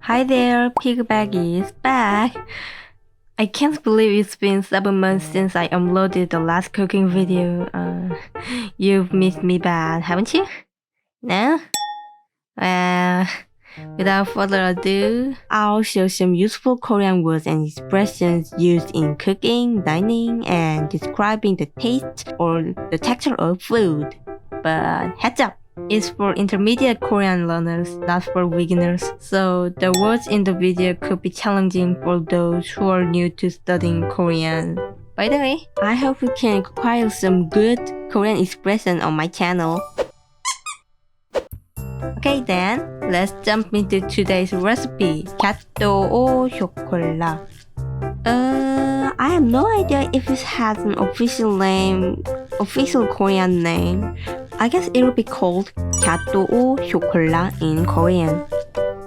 Hi there, Pigback is back! I can't believe it's been 7 months since I uploaded the last cooking video. You've missed me bad, haven't you? No? Well, without further ado, I'll show some useful Korean words and expressions used in cooking, dining, and describing the taste or the texture of food. But heads up! It's for intermediate Korean learners, not for beginners. So the words in the video could be challenging for those who are new to studying Korean. By the way, I hope you can acquire some good Korean expression on my channel. Okay then, let's jump into today's recipe, Gateau Chocolat. I have no idea if it has an official Korean name. I guess it will be called Gateau Chocolat in Korean.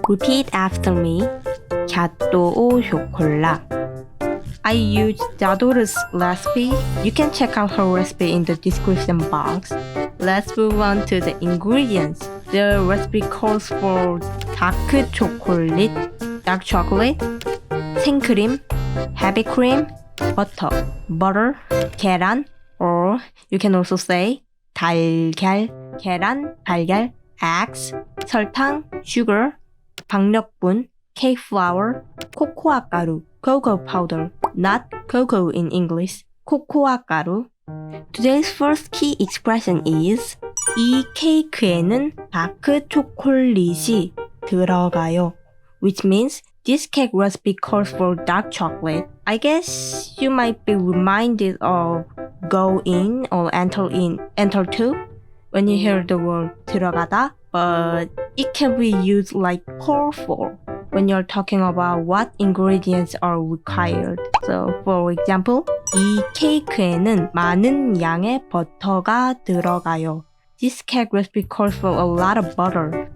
Repeat after me. Gateau Chocolat. I used Dadora's recipe. You can check out her recipe in the description box. Let's move on to the ingredients. The recipe calls for dark chocolate, 생크림, heavy cream, butter, 계란, or you can also say 달걀, 계란, 달걀, eggs, 설탕, sugar, 박력분, cake flour, 코코아 가루, cocoa powder, not cocoa in English, 코코아 가루. Today's first key expression is 이 케이크에는 다크 초콜릿이 들어가요, which means this cake recipe calls for dark chocolate. I guess you might be reminded of go in or enter to when you hear the word 들어가다, but it can be used like call for when you're talking about what ingredients are required. So for example, 이 케이크에는 많은 양의 버터가 들어가요. This cake recipe calls for a lot of butter.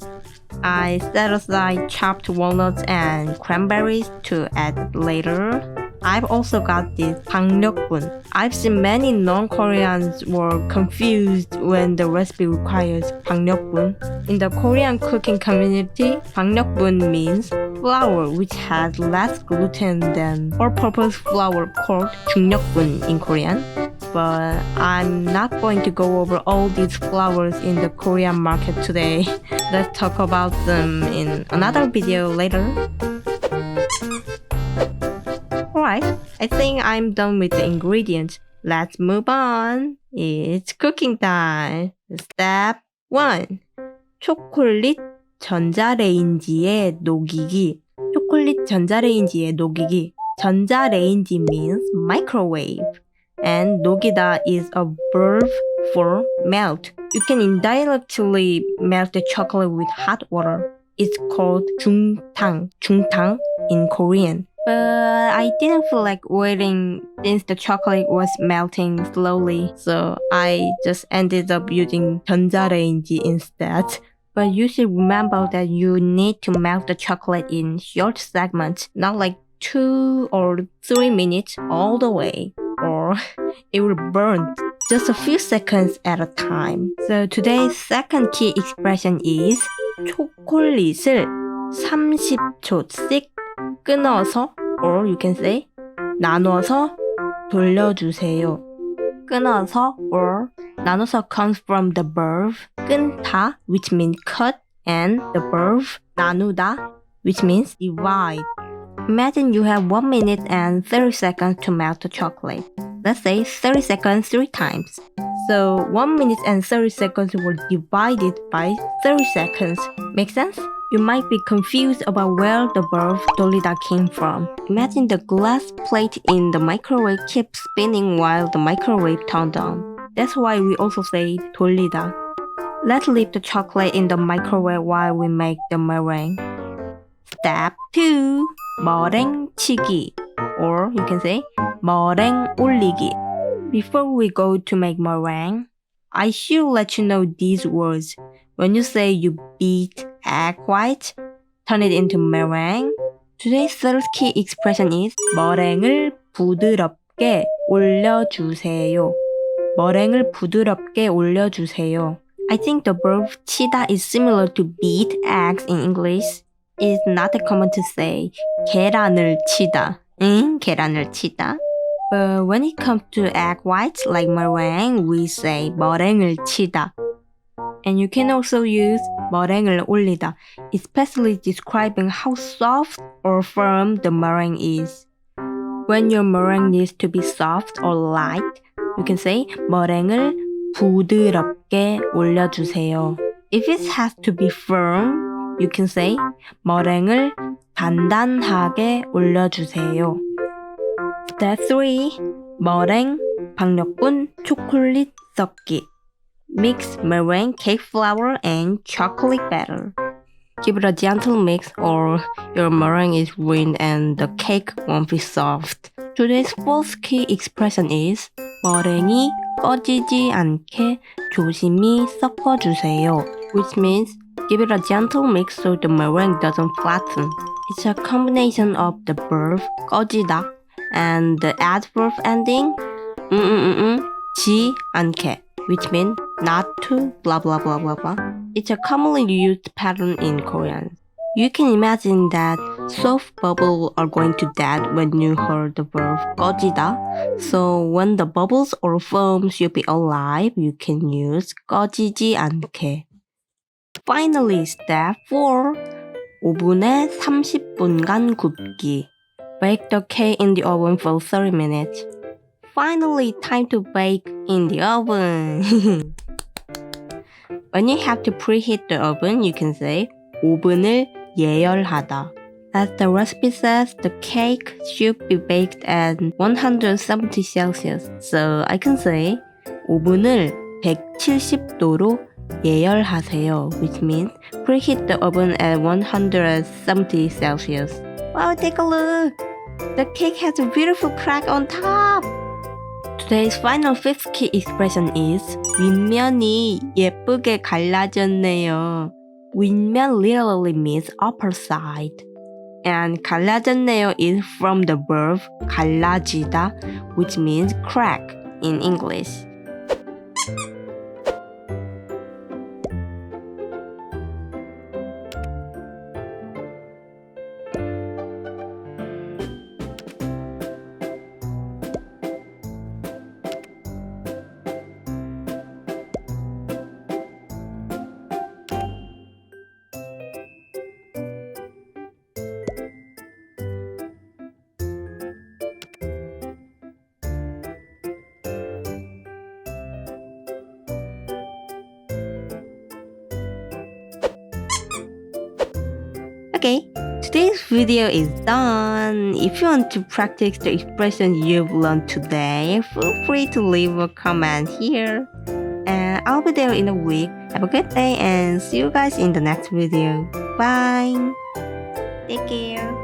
I set aside chopped walnuts and cranberries to add later. I've also got this 박력분. I've seen many non-Koreans were confused when the recipe requires 박력분. In the Korean cooking community, 박력분 means flour which has less gluten than all-purpose flour called 중력분 in Korean. But I'm not going to go over all these flours in the Korean market today. Let's talk about them in another video later. Alright, I think I'm done with the ingredients. Let's move on. It's cooking time. Step 1. 초콜릿 전자레인지에 녹이기. 초콜릿 전자레인지에 녹이기. 전자레인지 means microwave. And 녹이다 is a verb for melt. You can indirectly melt the chocolate with hot water. It's called 중탕 in Korean. But I didn't feel like waiting since the chocolate was melting slowly, so I just ended up using 전자레인지 instead. But you should remember that you need to melt the chocolate in short segments, not like 2 or 3 minutes all the way, or it will burn just a few seconds at a time. So today's second key expression is 초콜릿을 30초씩 끊어서, or you can say 나눠서 돌려주세요. 끊어서 or 나눠서 comes from the verb 끊다, which means cut, and the verb 나누다, which means divide. Imagine you have 1 minute and 30 seconds to melt the chocolate. Let's say 30 seconds 3 times. So 1 minute and 30 seconds were divided by 30 seconds. Make sense? You might be confused about where the verb 돌리다 came from. Imagine the glass plate in the microwave keeps spinning while the microwave turned on. That's why we also say 돌리다. Let's leave the chocolate in the microwave while we make the meringue. Step 2. 머랭치기, or you can say 머랭 올리기. Before we go to make meringue, I should let you know these words. When you say you beat egg white, turn it into meringue. Today's third key expression is 머랭을 부드럽게 올려주세요. 머랭을 부드럽게 올려주세요. I think the verb 치다 is similar to beat eggs in English. It's not common to say 계란을 치다. 계란을 치다. But when it comes to egg whites like meringue, we say 머랭을 치다. And you can also use 머랭을 올리다, especially describing how soft or firm the meringue is. When your meringue needs to be soft or light, you can say 머랭을 부드럽게 올려주세요. If it has to be firm, you can say 머랭을 단단하게 올려주세요. Step 3. 머랭, 박력분, 초콜릿 섞기. Mix meringue, cake flour, and chocolate batter. Give it a gentle mix or your meringue is ruined and the cake won't be soft. Today's fourth key expression is 머랭이 꺼지지 않게 조심히 섞어주세요, which means give it a gentle mix so the meringue doesn't flatten. It's a combination of the verb 꺼지다 and the adverb ending 지 않게, which means not to blah blah blah blah blah. It's a commonly used pattern in Korean. You can imagine that soft bubbles are going to dead when you heard the verb 꺼지다. So when the bubbles or foam should be alive, you can use 꺼지지 않게. Finally, step 4. 오븐에 30분간 굽기. Bake the cake in the oven for 30 minutes. Finally, time to bake in the oven. When you have to preheat the oven, you can say 오븐을 예열하다. As the recipe says, the cake should be baked at 170 Celsius. So I can say 오븐을 170도로 예열하세요, which means preheat the oven at 170 Celsius. Wow, take a look! The cake has a beautiful crack on top! Today's final fifth key expression is 윗면이 예쁘게 갈라졌네요. 윗면 literally means upper side. And 갈라졌네요 is from the verb 갈라지다, which means crack in English. Okay, today's video is done. If you want to practice the expression you've learned today, feel free to leave a comment here. And I'll be there in a week. Have a good day and see you guys in the next video. Bye. Take care.